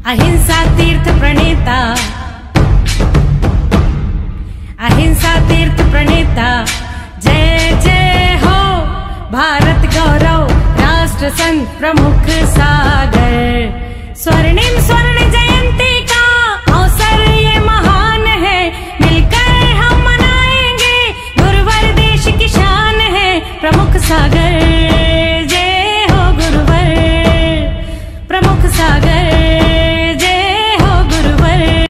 अहिंसा तीर्थ प्रणेता, अहिंसा तीर्थ प्रणेता, जय जय हो भारत गौरव राष्ट्र संत प्रमुख सागर। स्वर्णिम स्वर्ण जयंती का अवसर ये महान है, मिलकर हम मनाएंगे गुरुवर देश की शान है प्रमुख सागर। जय हो गुरुवर प्रमुख सागर, जय हो गुरुवर।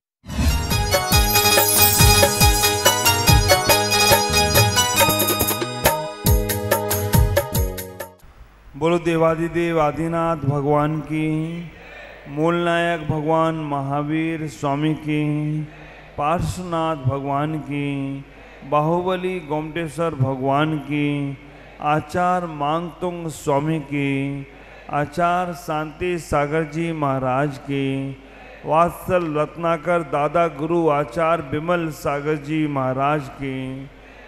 बोलो देवादिदेव आदिनाथ भगवान की, मूल नायक भगवान महावीर स्वामी की, पार्श्वनाथ भगवान की, बाहुबली गोमटेश्वर भगवान की, आचार्य मांगतुंग स्वामी की, आचार्य शांति सागर जी महाराज की, वात्सल रत्नाकर दादा गुरु आचार्य विमल सागर जी महाराज की,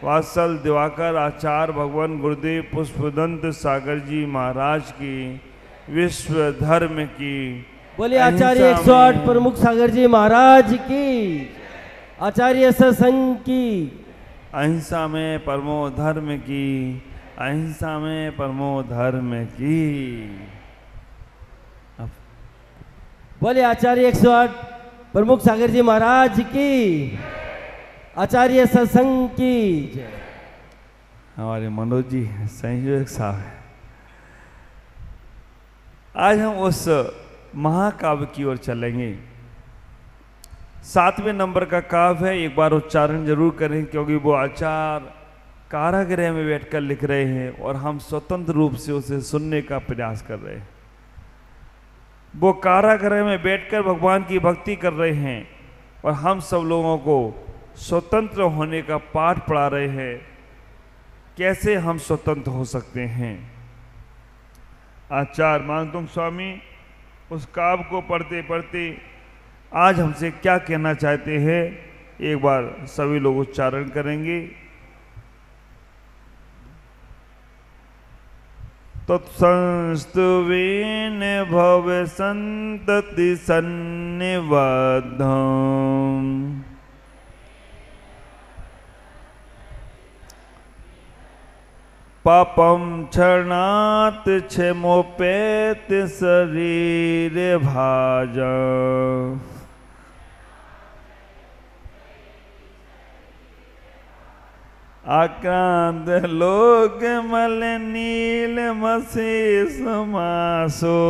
वात्सल दिवाकर आचार्य भगवान गुरुदेव पुष्पदंत सागर जी महाराज की, विश्व धर्म की। बोले आचार्य 108 प्रमुख सागर जी महाराज की, आचार्य सत्संग की, अहिंसा में परमो धर्म की, अहिंसा में परमो धर्म की। बोले आचार्य 108 प्रमुख सागर जी महाराज की, आचार्य सत्संग की जय। हमारे मनोज जी संयोजक साहब है। आज हम उस महाकाव्य की ओर चलेंगे। 7वें नंबर का काव्य है, एक बार उच्चारण जरूर करें क्योंकि वो आचार्य कारागृह में बैठकर लिख रहे हैं और हम स्वतंत्र रूप से उसे सुनने का प्रयास कर रहे हैं। वो कारागृह में बैठकर भगवान की भक्ति कर रहे हैं और हम सब लोगों को स्वतंत्र होने का पाठ पढ़ा रहे हैं। कैसे हम स्वतंत्र हो सकते हैं? आचार्य मांगतुंग स्वामी उस काव्य को पढ़ते पढ़ते आज हमसे क्या कहना चाहते हैं, एक बार सभी लोग उच्चारण करेंगे। तत्संस्तुवेन भव संतति सन्निबद्धम् पापम क्षणात् क्षमोपेत शरीर भाजा आक्रांत लोक मल नील मसीस मासो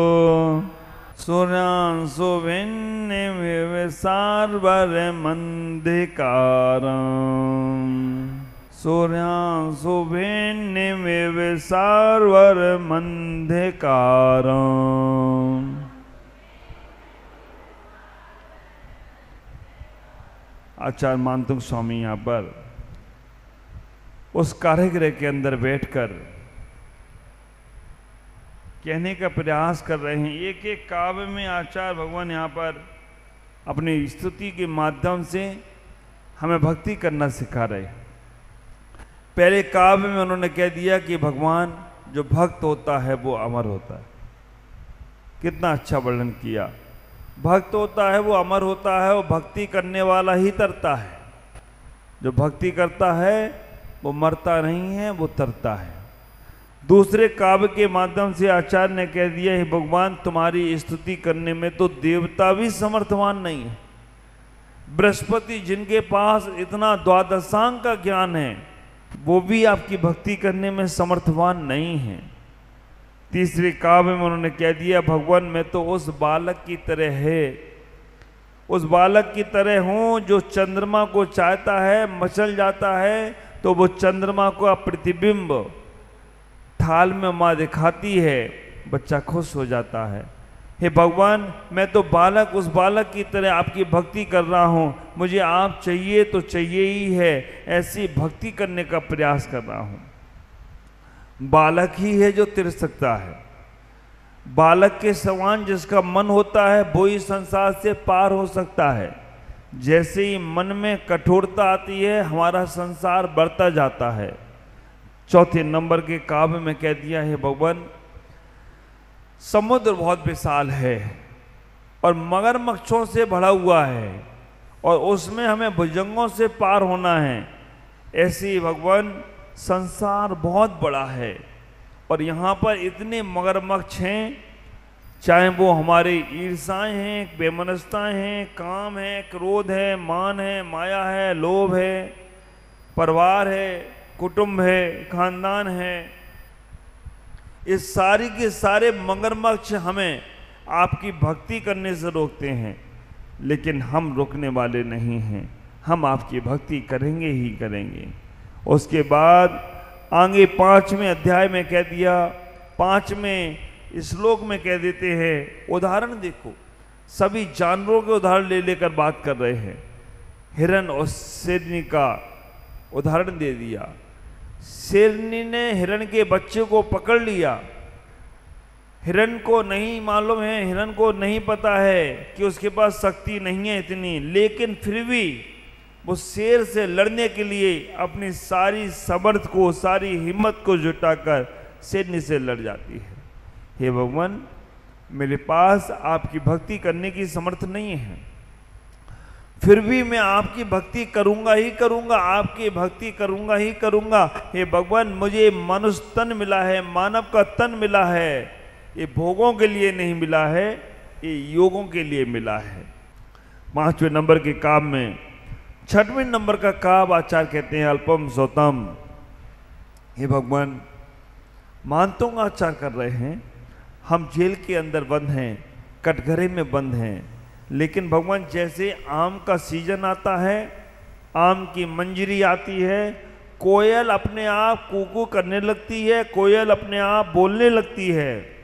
सूर्यांशु भिन्न विवसार वर मंधिकारम सूर्यांशु भिन्न विवसार वर मंधिकारम। आचार्य मांगतुंग स्वामी यहाँ पर उस कारागृह के अंदर बैठकर कहने का प्रयास कर रहे हैं। एक एक काव्य में आचार्य भगवान यहाँ पर अपनी स्तुति के माध्यम से हमें भक्ति करना सिखा रहे हैं। पहले काव्य में उन्होंने कह दिया कि भगवान जो भक्त होता है वो अमर होता है। कितना अच्छा वर्णन किया। भक्त होता है वो अमर होता है, वो भक्ति करने वाला ही तरता है। जो भक्ति करता है वो मरता नहीं है, वो तरता है। दूसरे काव्य के माध्यम से आचार्य ने कह दिया है भगवान तुम्हारी स्तुति करने में तो देवता भी समर्थवान नहीं है। बृहस्पति जिनके पास इतना द्वादशांग का ज्ञान है वो भी आपकी भक्ति करने में समर्थवान नहीं है। तीसरे काव्य में उन्होंने कह दिया भगवान मैं तो उस बालक की तरह है, उस बालक की तरह हूं जो चंद्रमा को चाहता है, मचल जाता है तो वो चंद्रमा का प्रतिबिंब थाल में माँ दिखाती है, बच्चा खुश हो जाता है। हे भगवान मैं तो बालक उस बालक की तरह आपकी भक्ति कर रहा हूँ, मुझे आप चाहिए तो चाहिए ही है, ऐसी भक्ति करने का प्रयास कर रहा हूँ। बालक ही है जो तिर सकता है। बालक के समान जिसका मन होता है वो ही संसार से पार हो सकता है। जैसे ही मन में कठोरता आती है हमारा संसार बढ़ता जाता है। चौथे नंबर के काव्य में कह दिया है भगवान समुद्र बहुत विशाल है, और मगरमच्छों से भरा हुआ है और उसमें हमें भुजंगों से पार होना है। ऐसे ही भगवान संसार बहुत बड़ा है और यहाँ पर इतने मगरमच्छ हैं, चाहे वो हमारी ईर्षाएं हैं, बेमनस्ताएं हैं, काम है, क्रोध है, मान है, माया है, लोभ है, परिवार है, कुटुंब है, खानदान है। इस सारी के सारे मगरमच्छ हमें आपकी भक्ति करने से रोकते हैं, लेकिन हम रुकने वाले नहीं हैं। हम आपकी भक्ति करेंगे ही करेंगे। उसके बाद आगे 5वें अध्याय में कह दिया, 5वें श्लोक में कह देते हैं, उदाहरण देखो, सभी जानवरों के उदाहरण ले लेकर बात कर रहे हैं। हिरण और शेरनी का उदाहरण दे दिया। शेरनी ने हिरण के बच्चे को पकड़ लिया। हिरण को नहीं मालूम है, हिरण को नहीं पता है कि उसके पास शक्ति नहीं है इतनी, लेकिन फिर भी वो शेर से लड़ने के लिए अपनी सारी समर्थ को, सारी हिम्मत को जुटाकर शेरनी से लड़ जाती है। हे भगवान, मेरे पास आपकी भक्ति करने की समर्थ नहीं है, फिर भी मैं आपकी भक्ति करूंगा ही करूंगा, आपकी भक्ति करूंगा ही करूंगा। हे भगवान, मुझे मनुष्य तन मिला है, मानव का तन मिला है, ये भोगों के लिए नहीं मिला है, ये योगों के लिए मिला है। 5वें नंबर के काम में 6वें नंबर का काम आचार्य कहते हैं अल्पम सौतम। हे भगवान, मानतों का आचार कर रहे हैं, हम जेल के अंदर बंद हैं, कटघरे में बंद हैं, लेकिन भगवान जैसे आम का सीजन आता है, आम की मंजरी आती है, कोयल अपने आप कूकू करने लगती है, कोयल अपने आप बोलने लगती है,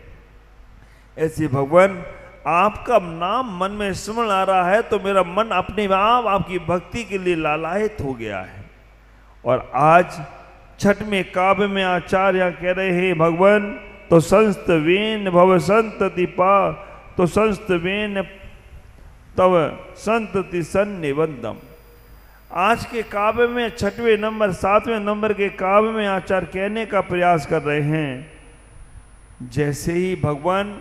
ऐसे भगवान आपका नाम मन में स्मरण आ रहा है तो मेरा मन अपने आप आपकी भक्ति के लिए लालायित हो गया है। और आज 6वें काव्य में आचार्य कह रहे हैं, भगवान तो संस्तवेन भव संतति पा, तो संस्तवेन तव संतति सन्निबंधम। आज के काव्य में 6वें नंबर 7वें नंबर के काव्य में आचार्य कहने का प्रयास कर रहे हैं, जैसे ही भगवान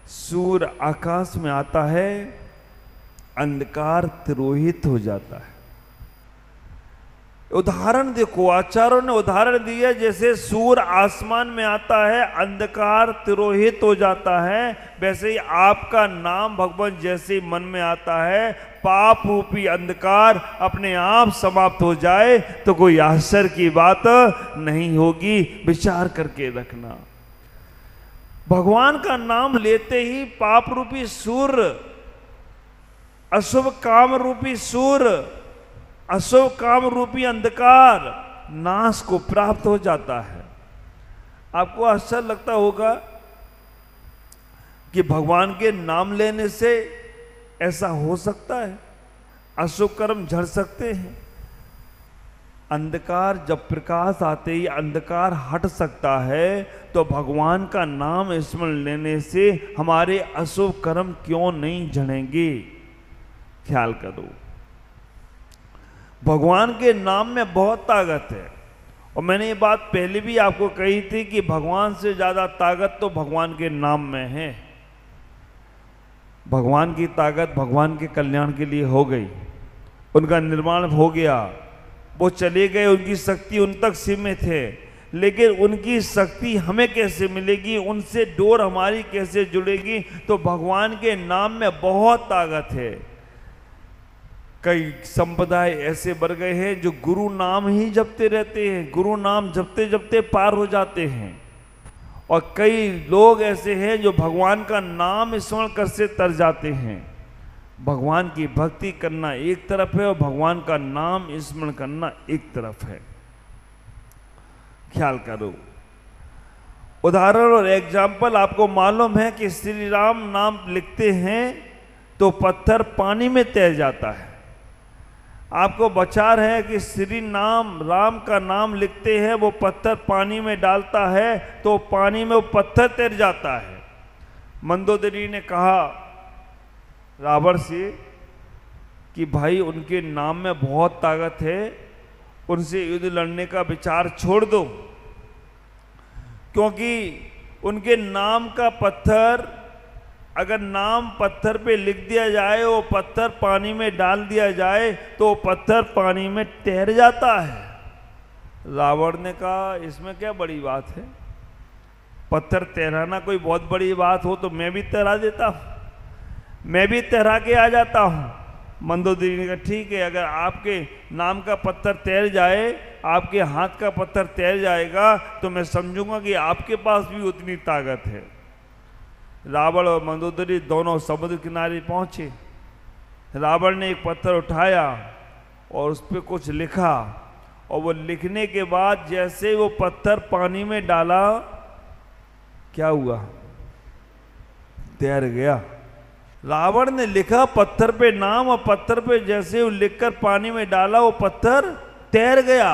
सूर्य आकाश में आता है, अंधकार तिरोहित हो जाता है। उदाहरण देखो, आचार्यों ने उदाहरण दिया, जैसे सूर्य आसमान में आता है, अंधकार तिरोहित हो जाता है, वैसे ही आपका नाम भगवान जैसे मन में आता है, पाप रूपी अंधकार अपने आप समाप्त हो जाए तो कोई आश्चर्य की बात नहीं होगी। विचार करके रखना, भगवान का नाम लेते ही पाप रूपी सूर्य, अशुभ काम रूपी सूर्य, अशुभ काम रूपी अंधकार नाश को प्राप्त हो जाता है। आपको आश्चर्य लगता होगा कि भगवान के नाम लेने से ऐसा हो सकता है, अशुभ कर्म झड़ सकते हैं। अंधकार, जब प्रकाश आते ही अंधकार हट सकता है, तो भगवान का नाम स्मरण लेने से हमारे अशुभ कर्म क्यों नहीं झड़ेंगे। ख्याल करो, भगवान के नाम में बहुत ताकत है। और मैंने ये बात पहले भी आपको कही थी कि भगवान से ज्यादा ताकत तो भगवान के नाम में है। भगवान की ताकत भगवान के कल्याण के लिए हो गई, उनका निर्माण हो गया, वो चले गए, उनकी शक्ति उन तक सीमित है, लेकिन उनकी शक्ति हमें कैसे मिलेगी, उनसे डोर हमारी कैसे जुड़ेगी। तो भगवान के नाम में बहुत ताकत है। कई संप्रदाय ऐसे बढ़ गए हैं जो गुरु नाम ही जपते रहते हैं, गुरु नाम जपते जपते पार हो जाते हैं। और कई लोग ऐसे हैं जो भगवान का नाम स्मरण कर से तर जाते हैं। भगवान की भक्ति करना एक तरफ है और भगवान का नाम स्मरण करना एक तरफ है। ख्याल करो, उदाहरण और एग्जाम्पल आपको मालूम है कि श्री राम नाम लिखते हैं तो पत्थर पानी में तैर जाता है। आपको विचार है कि श्री नाम, राम का नाम लिखते हैं, वो पत्थर पानी में डालता है तो पानी में वो पत्थर तैर जाता है। मंदोदरी ने कहा रावण से कि भाई उनके नाम में बहुत ताकत है, उनसे युद्ध लड़ने का विचार छोड़ दो, क्योंकि उनके नाम का पत्थर अगर नाम पत्थर पे लिख दिया जाए, वो पत्थर पानी में डाल दिया जाए तो वो पत्थर पानी में तैर जाता है। रावण ने कहा इसमें क्या बड़ी बात है, पत्थर तैराना कोई बहुत बड़ी बात हो तो मैं भी तैरा देता हूं, मैं भी तैरा के आ जाता हूं। मंदोदरी ने कहा ठीक है, अगर आपके नाम का पत्थर तैर जाए, आपके हाथ का पत्थर तैर जाएगा तो मैं समझूंगा कि आपके पास भी उतनी ताकत है। रावण और मंदोदरी दोनों समुद्र किनारे पहुंचे। रावण ने एक पत्थर उठाया और उस पर कुछ लिखा, और वो लिखने के बाद जैसे वो पत्थर पानी में डाला, क्या हुआ, तैर गया। रावण ने लिखा पत्थर पे नाम, और पत्थर पे जैसे वो लिखकर पानी में डाला, वो पत्थर तैर गया।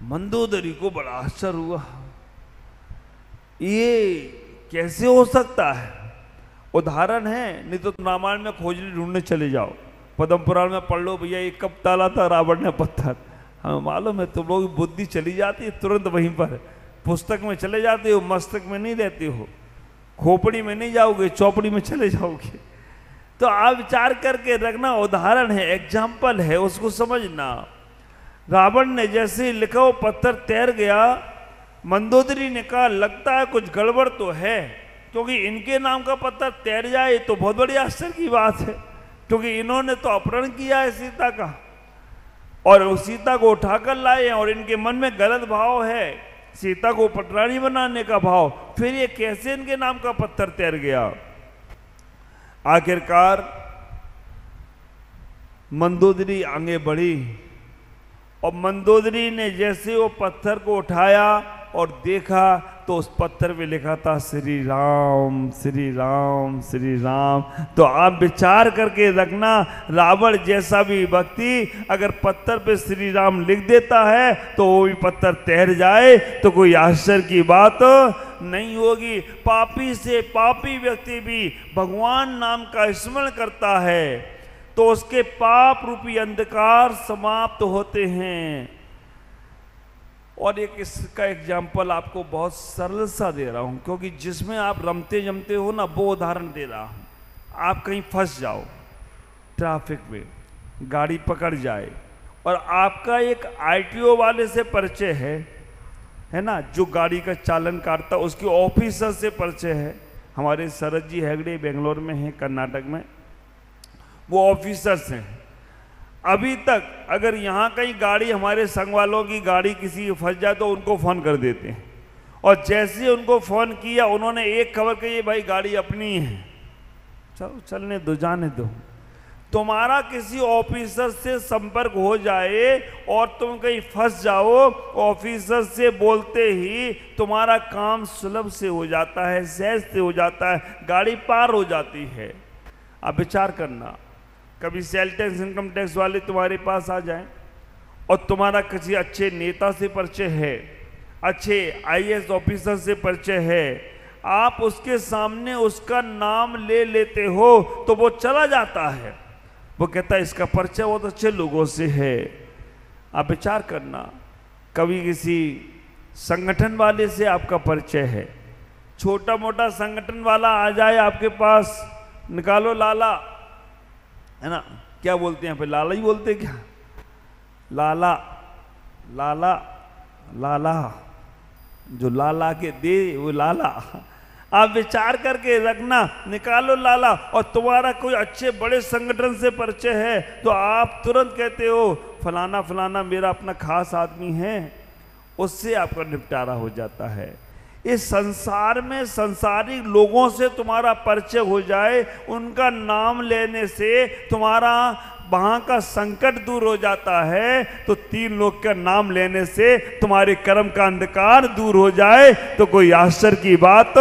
मंदोदरी को बड़ा आश्चर्य हुआ, ये कैसे हो सकता है। उदाहरण है, नहीं तो रामायण में खोजने ढूंढने चले जाओ, पद्म पुराण में पढ़ लो भैया ये कब डाला था रावण ने पत्थर। हमें मालूम है तुम लोग बुद्धि चली जाती है तुरंत वहीं पर, पुस्तक में चले जाते हो, मस्तक में नहीं रहते हो, खोपड़ी में नहीं जाओगे, चौपड़ी में चले जाओगे। तो आप विचार करके रखना, उदाहरण है, एग्जाम्पल है, उसको समझना। रावण ने जैसे लिखा वो पत्थर तैर गया। मंदोदरी ने कहा लगता है कुछ गड़बड़ तो है, क्योंकि इनके नाम का पत्थर तैर जाए तो बहुत बड़ी आश्चर्य की बात है, क्योंकि इन्होंने तो अपहरण किया है सीता का, और उस सीता को उठाकर लाए हैं, और इनके मन में गलत भाव है, सीता को पटरानी बनाने का भाव, फिर ये कैसे इनके नाम का पत्थर तैर गया। आखिरकार मंदोदरी आगे बढ़ी, और मंदोदरी ने जैसे वो पत्थर को उठाया और देखा तो उस पत्थर पे लिखा था श्री राम श्री राम श्री राम। तो आप विचार करके रखना, रावण जैसा भी व्यक्ति अगर पत्थर पे श्री राम लिख देता है तो वो भी पत्थर तैर जाए तो कोई आश्चर्य की बात नहीं होगी। पापी से पापी व्यक्ति भी भगवान नाम का स्मरण करता है तो उसके पाप रूपी अंधकार समाप्त होते हैं। और एक इसका एग्जाम्पल आपको बहुत सरल सा दे रहा हूं, क्योंकि जिसमें आप रमते जमते हो ना, वो उदाहरण दे रहा हूं। आप कहीं फंस जाओ ट्रैफिक में, गाड़ी पकड़ जाए, और आपका एक आरटीओ वाले से परिचय है ना, जो गाड़ी का चालन काटता, उसके ऑफिसर से परिचय है। हमारे शरद जी हेगड़े बेंगलोर में हैं, कर्नाटक में, वो ऑफिसर्स हैं। अभी तक अगर यहाँ कहीं गाड़ी, हमारे संग वालों की गाड़ी किसी की फंस जाए तो उनको फ़ोन कर देते हैं, और जैसे उनको फ़ोन किया उन्होंने एक खबर कही, भाई गाड़ी अपनी है, चलो चलने दो, जाने दो। तुम्हारा किसी ऑफिसर से संपर्क हो जाए और तुम कहीं फंस जाओ, ऑफिसर से बोलते ही तुम्हारा काम सुलभ से हो जाता है, सहज से हो जाता है, गाड़ी पार हो जाती है। आप विचार करना, कभी सेल टैक्स इनकम टैक्स वाले तुम्हारे पास आ जाएं और तुम्हारा किसी अच्छे नेता से परिचय है, अच्छे आईएएस ऑफिसर से परिचय है, आप उसके सामने उसका नाम ले लेते हो तो वो चला जाता है, वो कहता है इसका परिचय बहुत अच्छे लोगों से है। आप विचार करना, कभी किसी संगठन वाले से आपका परिचय है, छोटा मोटा संगठन वाला आ जाए आपके पास, निकालो लाला, है ना, क्या बोलते हैं, फिर लाला ही बोलते क्या, लाला लाला लाला, जो लाला के दे वो लाला। आप विचार करके रखना, निकालो लाला, और तुम्हारा कोई अच्छे बड़े संगठन से परिचय है तो आप तुरंत कहते हो फलाना फलाना मेरा अपना खास आदमी है, उससे आपका निपटारा हो जाता है। इस संसार में संसारिक लोगों से तुम्हारा परिचय हो जाए, उनका नाम लेने से तुम्हारा वहां का संकट दूर हो जाता है, तो 3 लोग का नाम लेने से तुम्हारे कर्म का अंधकार दूर हो जाए तो कोई आश्चर्य की बात।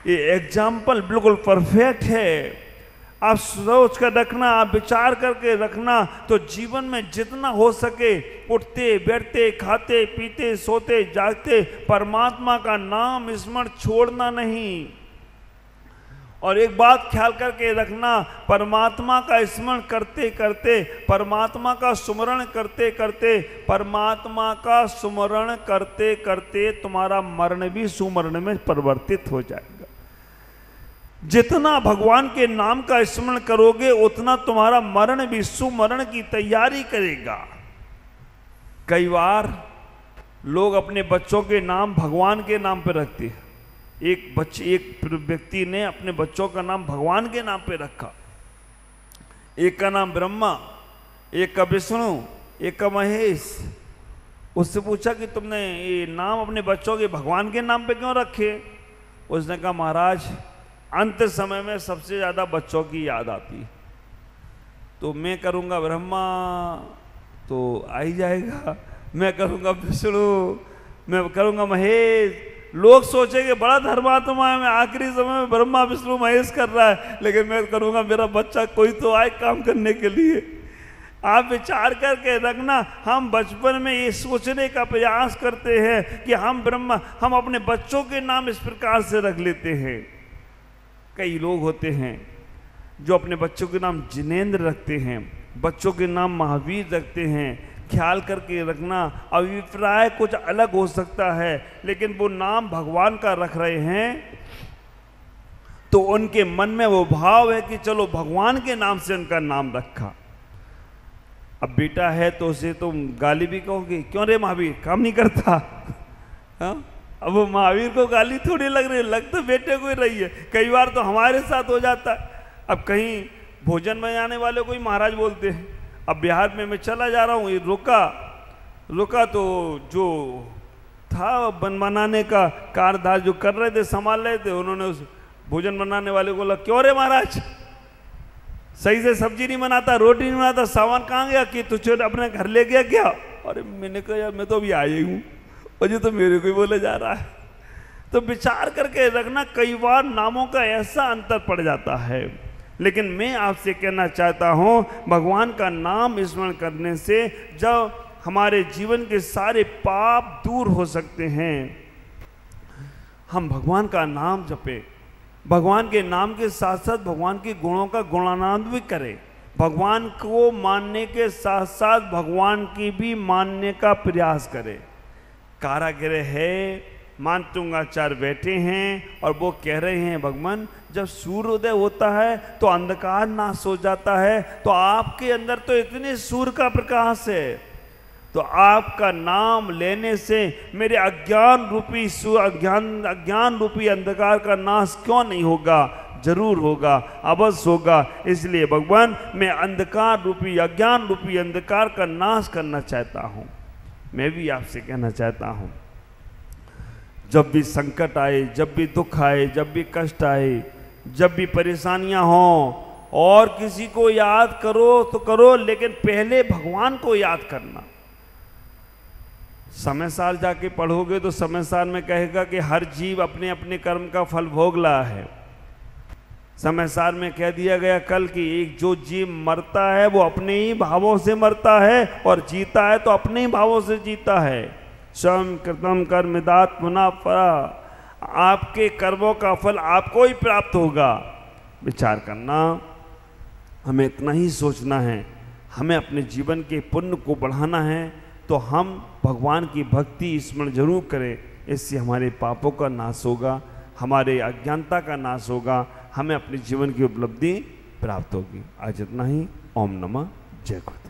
ये एग्जाम्पल बिल्कुल परफेक्ट है। आप सोच कर रखना, आप विचार करके रखना, तो जीवन में जितना हो सके उठते बैठते खाते पीते सोते जागते परमात्मा का नाम स्मरण छोड़ना नहीं। और एक बात ख्याल करके रखना, परमात्मा का स्मरण करते करते, परमात्मा का सुमरण करते करते, परमात्मा का सुमरण करते करते तुम्हारा मरण भी सुमरण में परिवर्तित हो जाएगा। जितना भगवान के नाम का स्मरण करोगे उतना तुम्हारा मरण भी सुमरण की तैयारी करेगा। कई बार लोग अपने बच्चों के नाम भगवान के नाम पे रखते हैं। एक व्यक्ति ने अपने बच्चों का नाम भगवान के नाम पे रखा। एक का नाम ब्रह्मा, एक का विष्णु, एक का महेश। उससे पूछा कि तुमने ये नाम अपने बच्चों के भगवान के नाम पे क्यों रखे? उसने कहा महाराज अंत समय में सबसे ज्यादा बच्चों की याद आती है, तो मैं करूँगा ब्रह्मा तो आ ही जाएगा, मैं करूँगा विष्णु, मैं करूँगा महेश। लोग सोचेंगे बड़ा धर्मात्मा है, मैं आखिरी समय में ब्रह्मा विष्णु महेश कर रहा है, लेकिन मैं करूँगा मेरा बच्चा कोई तो आए काम करने के लिए। आप विचार करके रखना, हम बचपन में ये सोचने का प्रयास करते हैं कि हम अपने बच्चों के नाम इस प्रकार से रख लेते हैं। कई लोग होते हैं जो अपने बच्चों के नाम जिनेंद्र रखते हैं, बच्चों के नाम महावीर रखते हैं। ख्याल करके रखना, अभिप्राय कुछ अलग हो सकता है, लेकिन वो नाम भगवान का रख रहे हैं तो उनके मन में वो भाव है कि चलो भगवान के नाम से उनका नाम रखा। अब बेटा है तो उसे तुम गाली भी कहोगे, क्यों रे महावीर काम नहीं करता? हाँ? अब वो महावीर को गाली थोड़ी लग रही है, लग तो बेटे को ही रही है। कई बार तो हमारे साथ हो जाता है। अब कहीं भोजन बनाने वाले को ही महाराज बोलते हैं। अब बिहार में मैं चला जा रहा हूँ, ये रुका तो जो था बनाने का कारदार जो कर रहे थे, संभाल रहे थे, उन्होंने उस भोजन बनाने वाले को बोला क्यों रे महाराज सही से सब्जी नहीं बनाता, रोटी नहीं बनाता, सामान कहाँ गया कि तुझे अपने घर ले गया क्या? अरे मैंने कहा यार मैं तो अभी आया ही हूँ और ये तो मेरे को ही बोले जा रहा है। तो विचार करके रखना, कई बार नामों का ऐसा अंतर पड़ जाता है। लेकिन मैं आपसे कहना चाहता हूँ भगवान का नाम स्मरण करने से जब हमारे जीवन के सारे पाप दूर हो सकते हैं। हम भगवान का नाम जपे, भगवान के नाम के साथ साथ भगवान के गुणों का गुणानुवाद भी करें, भगवान को मानने के साथ साथ भगवान की भी मानने का प्रयास करें। कारागृह है, मानतुंगाचार्य बैठे हैं और वो कह रहे हैं भगवान जब सूर्योदय होता है तो अंधकार नाश हो जाता है, तो आपके अंदर तो इतने सूर्य का प्रकाश है, तो आपका नाम लेने से मेरे अज्ञान रूपी अंधकार का नाश क्यों नहीं होगा? जरूर होगा, अवश्य होगा। इसलिए भगवान मैं अंधकार रूपी अज्ञान रूपी अंधकार का नाश करना चाहता हूँ। मैं भी आपसे कहना चाहता हूँ जब भी संकट आए, जब भी दुख आए, जब भी कष्ट आए, जब भी परेशानियां हों, और किसी को याद करो तो करो, लेकिन पहले भगवान को याद करना। समय सार जाके पढ़ोगे तो समय सार में कहेगा कि हर जीव अपने अपने कर्म का फल भोग रहा है। समय सार में कह दिया गया कल कि एक जो जीव मरता है वो अपने ही भावों से मरता है और जीता है तो अपने ही भावों से जीता है। स्वयं कृतम कर्मदात पुनः परा, आपके कर्मों का फल आपको ही प्राप्त होगा। विचार करना, हमें इतना ही सोचना है, हमें अपने जीवन के पुण्य को बढ़ाना है तो हम भगवान की भक्ति स्मरण जरूर करें। इससे हमारे पापों का नाश होगा, हमारे अज्ञानता का नाश होगा, हमें अपने जीवन की उपलब्धि प्राप्त होगी। आज इतना ही। ओम नमः जय गुरु।